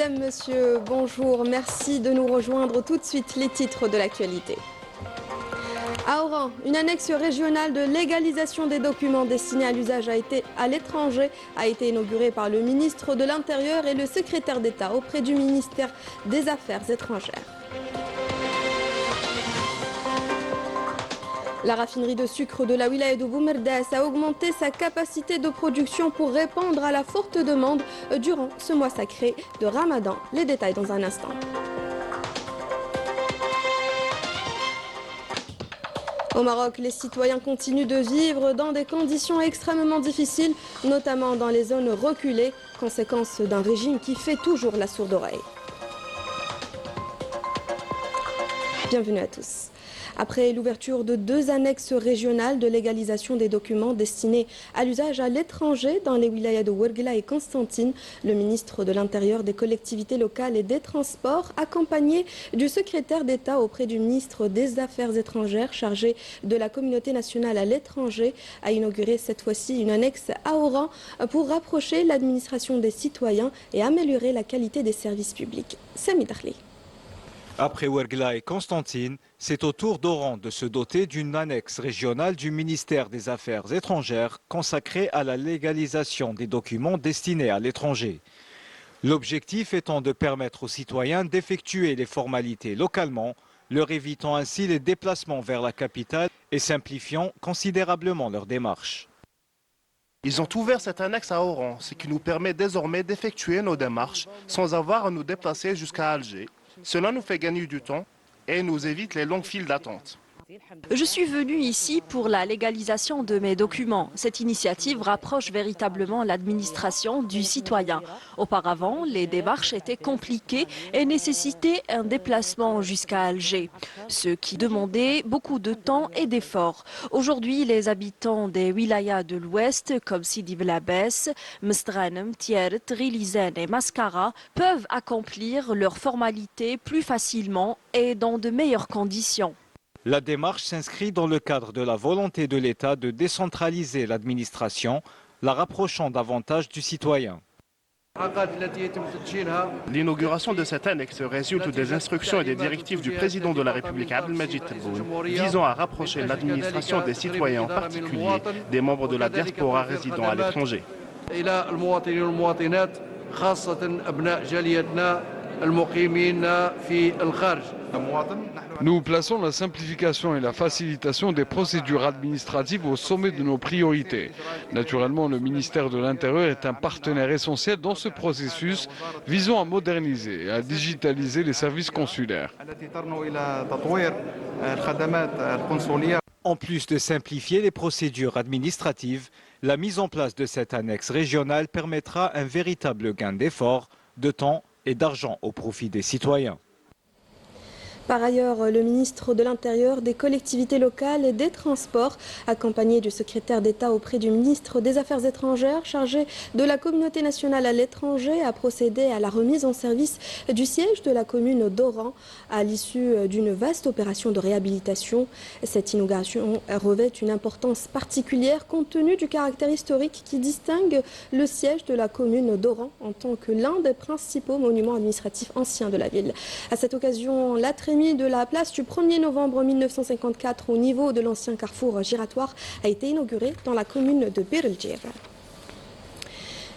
Mesdames, Messieurs, bonjour. Merci de nous rejoindre tout de suite. Les titres de l'actualité. À Oran, une annexe régionale de légalisation des documents destinés à l'usage à l'étranger a été inaugurée par le ministre de l'Intérieur et le secrétaire d'État auprès du ministère des Affaires étrangères. La raffinerie de sucre de la wilaya de Boumerdas a augmenté sa capacité de production pour répondre à la forte demande durant ce mois sacré de Ramadan. Les détails dans un instant. Au Maroc, les citoyens continuent de vivre dans des conditions extrêmement difficiles, notamment dans les zones reculées, conséquence d'un régime qui fait toujours la sourde oreille. Bienvenue à tous. Après l'ouverture de 2 annexes régionales de légalisation des documents destinés à l'usage à l'étranger dans les wilayas de Ouerghla et Constantine, le ministre de l'Intérieur, des collectivités locales et des Transports, accompagné du secrétaire d'État auprès du ministre des Affaires étrangères chargé de la communauté nationale à l'étranger, a inauguré cette fois-ci une annexe à Oran pour rapprocher l'administration des citoyens et améliorer la qualité des services publics. Sami Dakhli. Après Ouerghla et Constantine, c'est au tour d'Oran de se doter d'une annexe régionale du ministère des Affaires étrangères consacrée à la légalisation des documents destinés à l'étranger. L'objectif étant de permettre aux citoyens d'effectuer les formalités localement, leur évitant ainsi les déplacements vers la capitale et simplifiant considérablement leur démarche. Ils ont ouvert cette annexe à Oran, ce qui nous permet désormais d'effectuer nos démarches sans avoir à nous déplacer jusqu'à Alger. Cela nous fait gagner du temps et nous évite les longues files d'attente. Je suis venu ici pour la légalisation de mes documents. Cette initiative rapproche véritablement l'administration du citoyen. Auparavant, les démarches étaient compliquées et nécessitaient un déplacement jusqu'à Alger, ce qui demandait beaucoup de temps et d'efforts. Aujourd'hui, les habitants des wilayas de l'Ouest, comme Sidi Belabès, Mestраnem, Tiert, Rilizane et Mascara, peuvent accomplir leurs formalités plus facilement et dans de meilleures conditions. La démarche s'inscrit dans le cadre de la volonté de l'État de décentraliser l'administration, la rapprochant davantage du citoyen. L'inauguration de cette annexe résulte des instructions et des directives du président de la République Abdelmadjid Tebboune visant à rapprocher l'administration des citoyens, en particulier des membres de la diaspora résidant à l'étranger. Nous plaçons la simplification et la facilitation des procédures administratives au sommet de nos priorités. Naturellement, le ministère de l'Intérieur est un partenaire essentiel dans ce processus visant à moderniser et à digitaliser les services consulaires. En plus de simplifier les procédures administratives, la mise en place de cette annexe régionale permettra un véritable gain d'effort, de temps et d'argent au profit des citoyens. Par ailleurs, le ministre de l'Intérieur, des collectivités locales et des Transports, accompagné du secrétaire d'État auprès du ministre des Affaires étrangères chargé de la communauté nationale à l'étranger, a procédé à la remise en service du siège de la commune d'Oran à l'issue d'une vaste opération de réhabilitation. Cette inauguration revêt une importance particulière compte tenu du caractère historique qui distingue le siège de la commune d'Oran en tant que l'un des principaux monuments administratifs anciens de la ville. À cette occasion, la de la place du 1er novembre 1954 au niveau de l'ancien carrefour giratoire a été inauguré dans la commune de Bir el-Djer.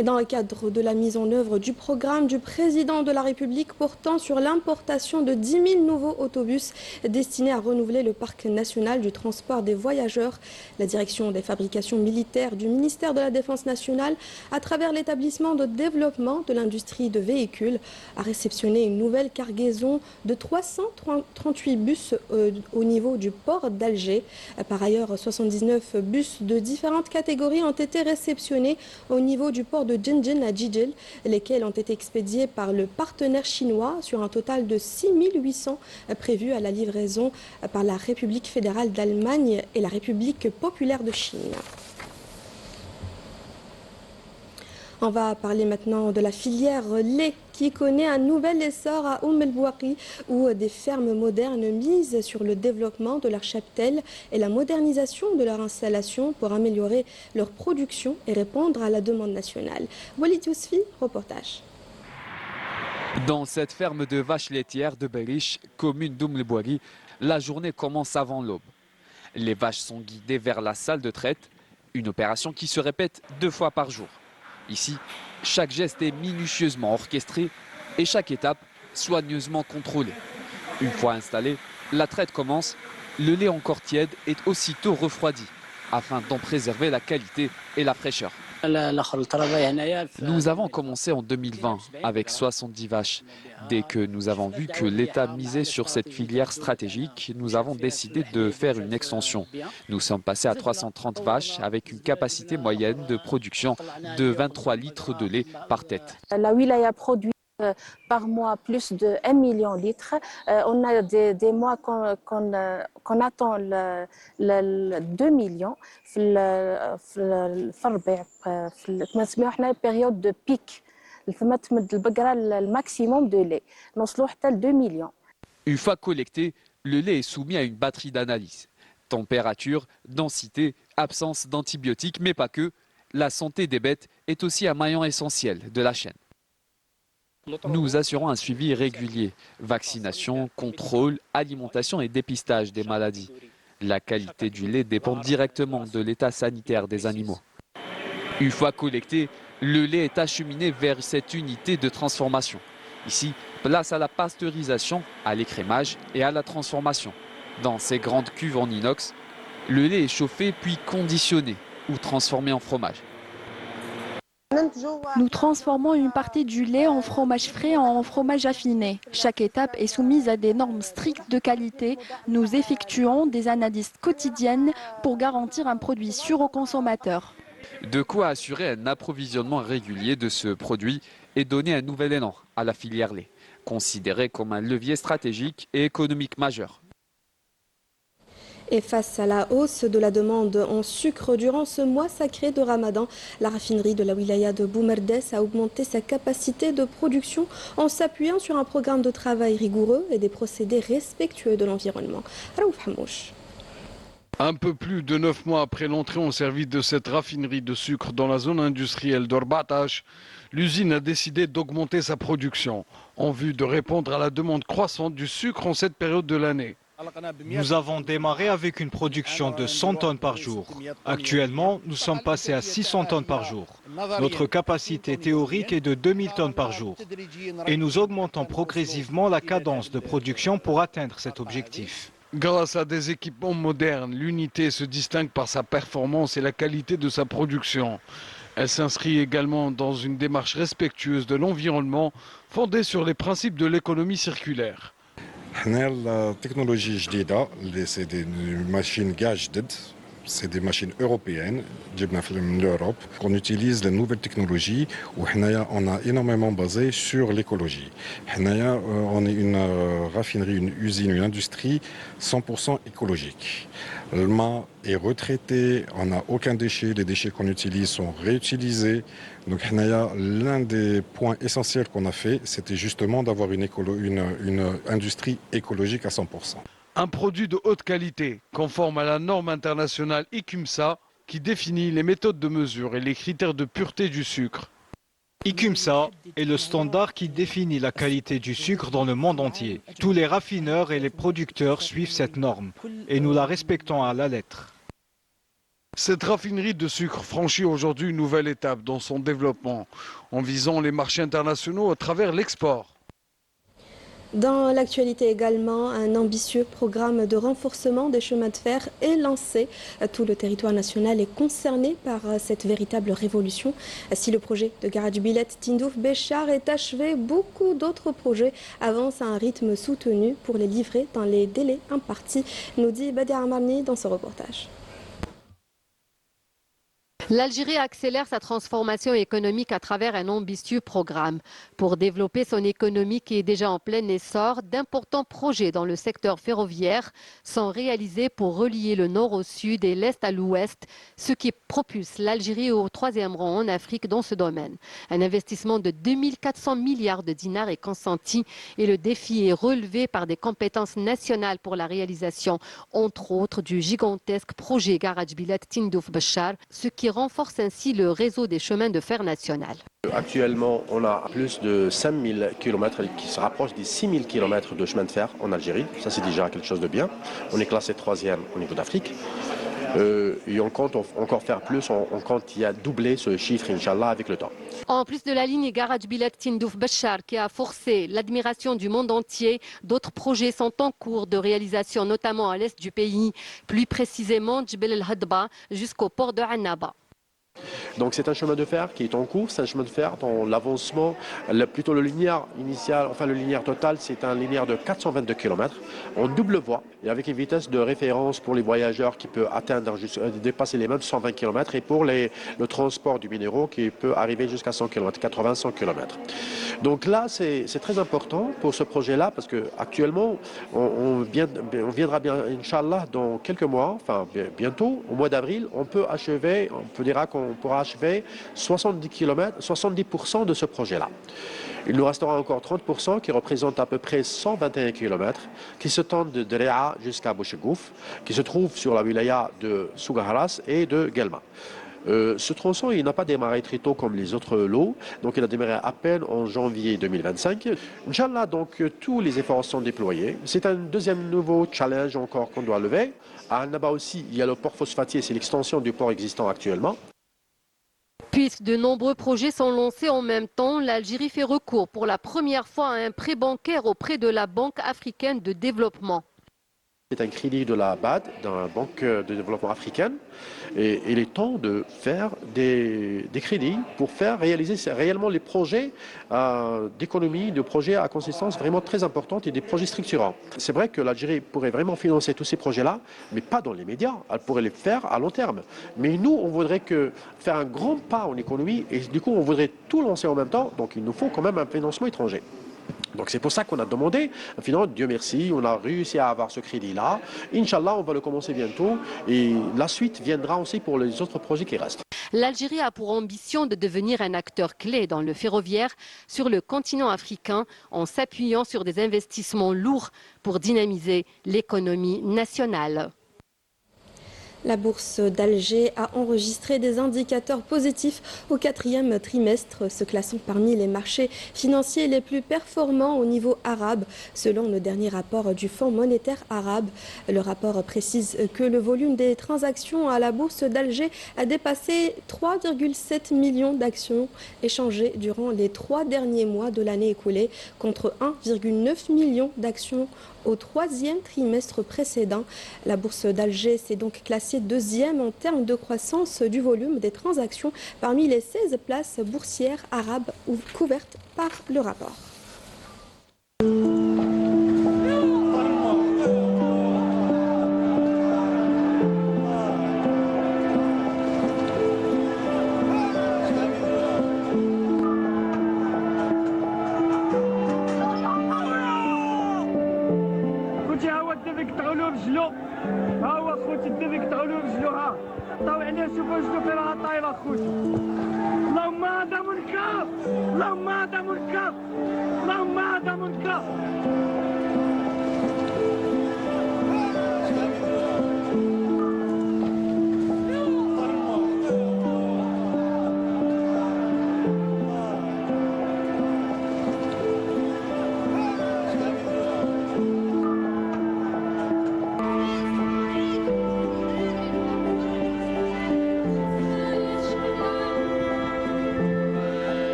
Et dans le cadre de la mise en œuvre du programme du président de la République portant sur l'importation de 10 000 nouveaux autobus destinés à renouveler le parc national du transport des voyageurs, la direction des fabrications militaires du ministère de la Défense nationale, à travers l'établissement de développement de l'industrie de véhicules, a réceptionné une nouvelle cargaison de 338 bus au niveau du port d'Alger. Par ailleurs, 79 bus de différentes catégories ont été réceptionnés au niveau du port de Djindjin à Jijil, lesquels ont été expédiés par le partenaire chinois sur un total de 6 800 prévus à la livraison par la République fédérale d'Allemagne et la République populaire de Chine. On va parler maintenant de la filière lait qui connaît un nouvel essor à El Bouakhi où des fermes modernes misent sur le développement de leurs cheptels et la modernisation de leur installation pour améliorer leur production et répondre à la demande nationale. Walid Yousfi, reportage. Dans cette ferme de vaches laitières de Berish, commune d'Oumlebouari, la journée commence avant l'aube. Les vaches sont guidées vers la salle de traite, une opération qui se répète 2 fois par jour. Ici, chaque geste est minutieusement orchestré et chaque étape soigneusement contrôlée. Une fois installée, la traite commence. Le lait encore tiède est aussitôt refroidi afin d'en préserver la qualité et la fraîcheur. Nous avons commencé en 2020 avec 70 vaches. Dès que nous avons vu que l'État misait sur cette filière stratégique, nous avons décidé de faire une extension. Nous sommes passés à 330 vaches avec une capacité moyenne de production de 23 litres de lait par tête. La wilaya produit par mois plus de 1 million de litres. On a des mois qu'on attend le 2 millions. في période de pic. Le maximum de lait. Nous sommes 2 millions. Une fois collecté, le lait est soumis à une batterie d'analyse. Température, densité, absence d'antibiotiques, mais pas que. La santé des bêtes est aussi un maillon essentiel de la chaîne. Nous assurons un suivi régulier, vaccination, contrôle, alimentation et dépistage des maladies. La qualité du lait dépend directement de l'état sanitaire des animaux. Une fois collecté, le lait est acheminé vers cette unité de transformation. Ici, place à la pasteurisation, à l'écrémage et à la transformation. Dans ces grandes cuves en inox, le lait est chauffé puis conditionné ou transformé en fromage. Nous transformons une partie du lait en fromage frais en fromage affiné. Chaque étape est soumise à des normes strictes de qualité. Nous effectuons des analyses quotidiennes pour garantir un produit sûr aux consommateurs. De quoi assurer un approvisionnement régulier de ce produit et donner un nouvel élan à la filière lait, considérée comme un levier stratégique et économique majeur. Et face à la hausse de la demande en sucre durant ce mois sacré de Ramadan, la raffinerie de la wilaya de Boumerdes a augmenté sa capacité de production en s'appuyant sur un programme de travail rigoureux et des procédés respectueux de l'environnement. Raouf Hamouch. Un peu plus de 9 mois après l'entrée en service de cette raffinerie de sucre dans la zone industrielle d'Orbatash, l'usine a décidé d'augmenter sa production en vue de répondre à la demande croissante du sucre en cette période de l'année. Nous avons démarré avec une production de 100 tonnes par jour. Actuellement, nous sommes passés à 600 tonnes par jour. Notre capacité théorique est de 2000 tonnes par jour. Et nous augmentons progressivement la cadence de production pour atteindre cet objectif. Grâce à des équipements modernes, l'unité se distingue par sa performance et la qualité de sa production. Elle s'inscrit également dans une démarche respectueuse de l'environnement fondée sur les principes de l'économie circulaire. La technologie جديدة c'est des machines جدد, c'est des machines européennes جبنا من l'Europe. On utilise les nouvelles technologies où on a énormément basé sur l'écologie. On est une raffinerie, une usine, une industrie 100% écologique. Le mât est retraité, on n'a aucun déchet, les déchets qu'on utilise sont réutilisés. Donc l'un des points essentiels qu'on a fait, c'était justement d'avoir une industrie écologique à 100%. Un produit de haute qualité, conforme à la norme internationale ICUMSA, qui définit les méthodes de mesure et les critères de pureté du sucre. ICUMSA est le standard qui définit la qualité du sucre dans le monde entier. Tous les raffineurs et les producteurs suivent cette norme et nous la respectons à la lettre. Cette raffinerie de sucre franchit aujourd'hui une nouvelle étape dans son développement, en visant les marchés internationaux à travers l'export. Dans l'actualité également, un ambitieux programme de renforcement des chemins de fer est lancé. Tout le territoire national est concerné par cette véritable révolution. Si le projet de garage Bilet Tindouf Béchar est achevé, beaucoup d'autres projets avancent à un rythme soutenu pour les livrer dans les délais impartis, nous dit Badia Amarni dans ce reportage. L'Algérie accélère sa transformation économique à travers un ambitieux programme. Pour développer son économie qui est déjà en plein essor, d'importants projets dans le secteur ferroviaire sont réalisés pour relier le nord au sud et l'est à l'ouest, ce qui propulse l'Algérie au 3e rang en Afrique dans ce domaine. Un investissement de 2400 milliards de dinars est consenti et le défi est relevé par des compétences nationales pour la réalisation, entre autres, du gigantesque projet Garage Bilet Tindouf Béchar, ce qui renforce ainsi le réseau des chemins de fer national. Actuellement, on a plus de 5000 km qui se rapprochent des 6000 km de chemin de fer en Algérie. Ça, c'est déjà quelque chose de bien. On est classé 3e au niveau d'Afrique. Et on compte encore faire plus, on compte y a doublé ce chiffre, Inch'Allah, avec le temps. En plus de la ligne Garaj Bilek Tindouf Bachar qui a forcé l'admiration du monde entier, d'autres projets sont en cours de réalisation, notamment à l'est du pays, plus précisément Djebel El Hadba jusqu'au port de Annaba. Donc c'est un chemin de fer qui est en cours, c'est un chemin de fer dont l'avancement, plutôt le linéaire initial, enfin le linéaire total, c'est un linéaire de 422 km en double voie et avec une vitesse de référence pour les voyageurs qui peut atteindre, dépasser les mêmes 120 km et pour le transport du minéraux qui peut arriver jusqu'à 100 km, 80-100 km. Donc là, c'est très important pour ce projet-là parce qu'actuellement, on viendra bien, Inch'Allah, dans quelques mois, enfin bientôt, au mois d'avril, on peut dire qu'on pourra achever 70% de ce projet-là. Il nous restera encore 30% qui représente à peu près 121 km qui se tendent de Réa jusqu'à Bouchegouf, qui se trouve sur la wilaya de Sougaharas et de Guelma. Ce tronçon, il n'a pas démarré très tôt comme les autres lots, donc il a démarré à peine en janvier 2025. Inch'Allah, donc tous les efforts sont déployés. C'est un deuxième nouveau challenge encore qu'on doit lever. À Annaba aussi, il y a le port phosphatier, c'est l'extension du port existant actuellement. Puisque de nombreux projets sont lancés en même temps, l'Algérie fait recours pour la première fois à un prêt bancaire auprès de la Banque africaine de développement. C'est un crédit de la BAD, dans la Banque de développement africaine, et il est temps de faire des crédits pour faire réaliser réellement les projets d'économie, de projets à consistance vraiment très importante et des projets structurants. C'est vrai que l'Algérie pourrait vraiment financer tous ces projets-là, mais pas dans les médias, elle pourrait les faire à long terme. Mais nous, on voudrait faire un grand pas en économie, et du coup, on voudrait tout lancer en même temps, donc il nous faut quand même un financement étranger. Donc c'est pour ça qu'on a demandé, finalement, Dieu merci, on a réussi à avoir ce crédit-là. Inch'Allah, on va le commencer bientôt et la suite viendra aussi pour les autres projets qui restent. L'Algérie a pour ambition de devenir un acteur clé dans le ferroviaire sur le continent africain en s'appuyant sur des investissements lourds pour dynamiser l'économie nationale. La bourse d'Alger a enregistré des indicateurs positifs au 4e trimestre, se classant parmi les marchés financiers les plus performants au niveau arabe, selon le dernier rapport du Fonds monétaire arabe. Le rapport précise que le volume des transactions à la bourse d'Alger a dépassé 3,7 millions d'actions échangées durant les 3 derniers mois de l'année écoulée, contre 1,9 million d'actions au 3e trimestre précédent. La bourse d'Alger s'est donc classée 2e en termes de croissance du volume des transactions parmi les 16 places boursières arabes couvertes par le rapport. ها هو خوتي الدبي كتعولوا رجلو ها طاو عليه شوفوا رجلو فين راها طايله خوتي اللهم هذا منكر اللهم هذا منكر اللهم هذا منكر.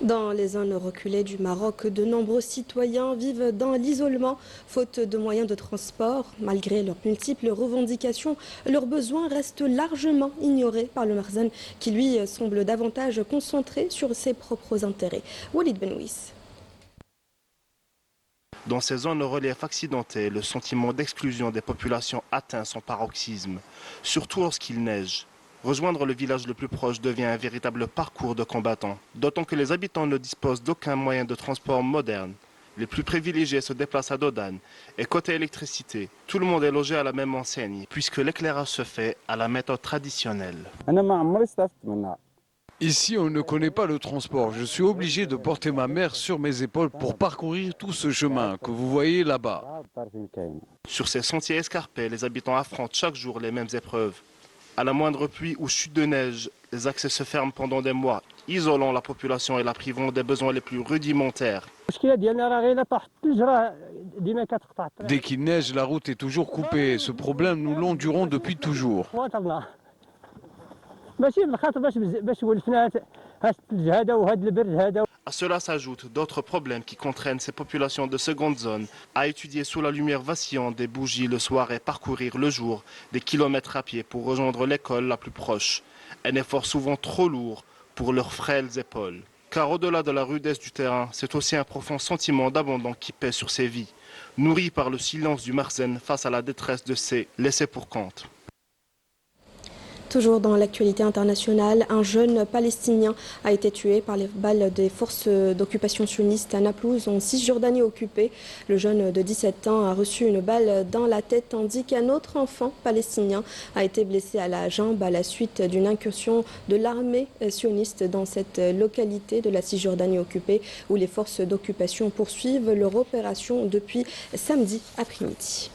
Dans les zones reculées du Maroc, de nombreux citoyens vivent dans l'isolement, faute de moyens de transport. Malgré leurs multiples revendications, leurs besoins restent largement ignorés par le Marzan, qui lui semble davantage concentré sur ses propres intérêts. Walid Benouis. Dans ces zones au relief accidenté, le sentiment d'exclusion des populations atteint son paroxysme, surtout lorsqu'il neige. Rejoindre le village le plus proche devient un véritable parcours de combattants, d'autant que les habitants ne disposent d'aucun moyen de transport moderne. Les plus privilégiés se déplacent à Dodane. Et côté électricité, tout le monde est logé à la même enseigne, puisque l'éclairage se fait à la méthode traditionnelle. Ici, on ne connaît pas le transport. Je suis obligé de porter ma mère sur mes épaules pour parcourir tout ce chemin que vous voyez là-bas. Sur ces sentiers escarpés, les habitants affrontent chaque jour les mêmes épreuves. À la moindre pluie ou chute de neige, les accès se ferment pendant des mois, isolant la population et la privant des besoins les plus rudimentaires. Dès qu'il neige, la route est toujours coupée. Ce problème, nous l'endurons depuis toujours. À cela s'ajoutent d'autres problèmes qui contraignent ces populations de seconde zone à étudier sous la lumière vacillante des bougies le soir et parcourir le jour des kilomètres à pied pour rejoindre l'école la plus proche. Un effort souvent trop lourd pour leurs frêles épaules. Car au-delà de la rudesse du terrain, c'est aussi un profond sentiment d'abandon qui pèse sur ces vies, nourri par le silence du Marzen face à la détresse de ces laissés pour compte. Toujours dans l'actualité internationale, un jeune Palestinien a été tué par les balles des forces d'occupation sionistes à Naplouse, en Cisjordanie occupée. Le jeune de 17 ans a reçu une balle dans la tête, tandis qu'un autre enfant palestinien a été blessé à la jambe à la suite d'une incursion de l'armée sioniste dans cette localité de la Cisjordanie occupée, où les forces d'occupation poursuivent leur opération depuis samedi après-midi.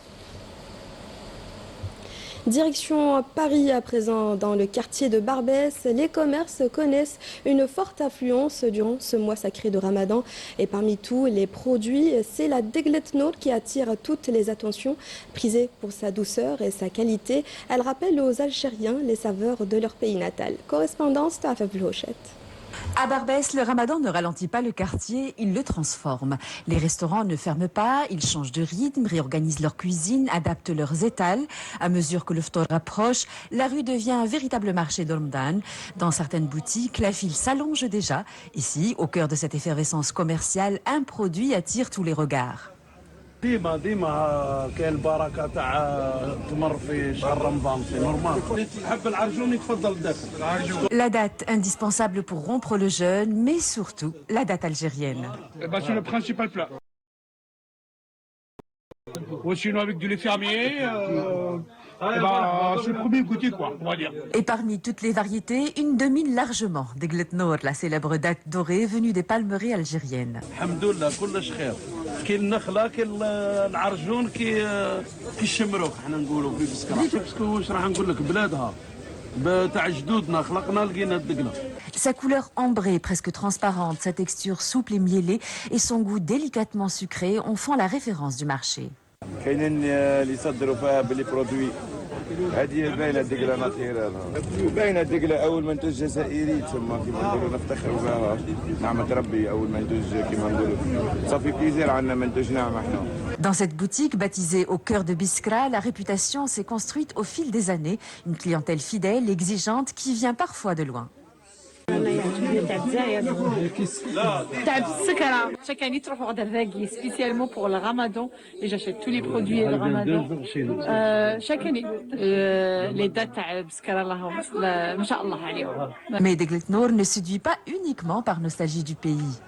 Direction Paris à présent, dans le quartier de Barbès, les commerces connaissent une forte affluence durant ce mois sacré de Ramadan. Et parmi tous les produits, c'est la Deglet Nour qui attire toutes les attentions. Prisée pour sa douceur et sa qualité, elle rappelle aux Algériens les saveurs de leur pays natal. Correspondance à Fabio Hochette. À Barbès, le ramadan ne ralentit pas le quartier, il le transforme. Les restaurants ne ferment pas, ils changent de rythme, réorganisent leur cuisine, adaptent leurs étals. À mesure que le ftour rapproche, la rue devient un véritable marché de Ramadan. Dans certaines boutiques, la file s'allonge déjà. Ici, au cœur de cette effervescence commerciale, un produit attire tous les regards. ديما كاين البركه تاع تمر في شهر رمضان سي نورمال اللي تحب العرجون يتفضل الداخل. La date indispensable pour rompre le jeûne, mais surtout la date algérienne. C'est le principal plat. Ou sinon avec du lait fermier, c'est le premier goûter quoi, on va dire. Et parmi toutes les variétés, une domine largement. Deglet Nour, la célèbre date dorée venue des palmeries algériennes. Alhamdoulilah, كلش خير. كاين النخله كاين العرجون كي الشمروك حنا نقولوا في بسكره باسكو واش راح نقول لك بلادها تاع جدودنا خلقنا لقينا دقنا. Sa couleur ambrée, presque transparente, sa texture souple et miellée et son goût délicatement sucré en font la référence du marché. كاينين اللي يصدروا فيها باللي برودوي هذه باينه الدقله ناطيره باينه الدقله اول منتوج جزائري تسمى كيما نقولوا نفتخروا بها نعمه ربي اول منتوج كيما نقولوا صافي بليزير عندنا منتوج نعمه احنا. Dans cette boutique, baptisée au cœur de Biskra, la réputation s'est construite au fil des années. Une clientèle fidèle, exigeante, qui vient parfois de loin. Chaque année, تروح واخده الراقي spécialement pour le ramadan et j'achète tous les produits de ramadan. Chaque année, les dates تاع بسكرة اللهم ما شاء الله عليهم. Mais Deglet Nour ne séduit pas uniquement par nostalgie du pays.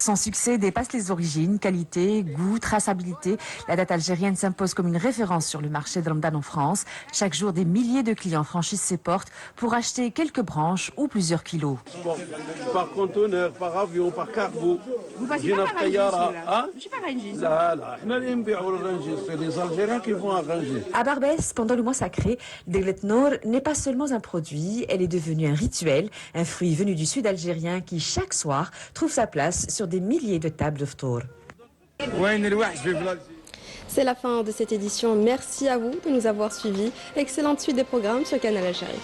Son succès dépasse les origines, qualité, goût, traçabilité. La date algérienne s'impose comme une référence sur le marché de Ramadan en France. Chaque jour, des milliers de clients franchissent ses portes pour acheter quelques branches ou plusieurs kilos. Par conteneur, par avion, par cargo. Vous passez pas par Rungis, là? Je suis pas Rungis. لا لا احنا اللي نبيعوا الرنجي c'est les Algériens qui vont à Rungis. À Barbès, pendant le mois sacré, Deglet Nour n'est pas seulement un produit, elle est devenue un rituel, un fruit venu du sud algérien qui, chaque soir, trouve sa place sur des milliers de tables de ftour. C'est la fin de cette édition. Merci à vous de nous avoir suivis. Excellente suite des programmes sur Canal Algérie.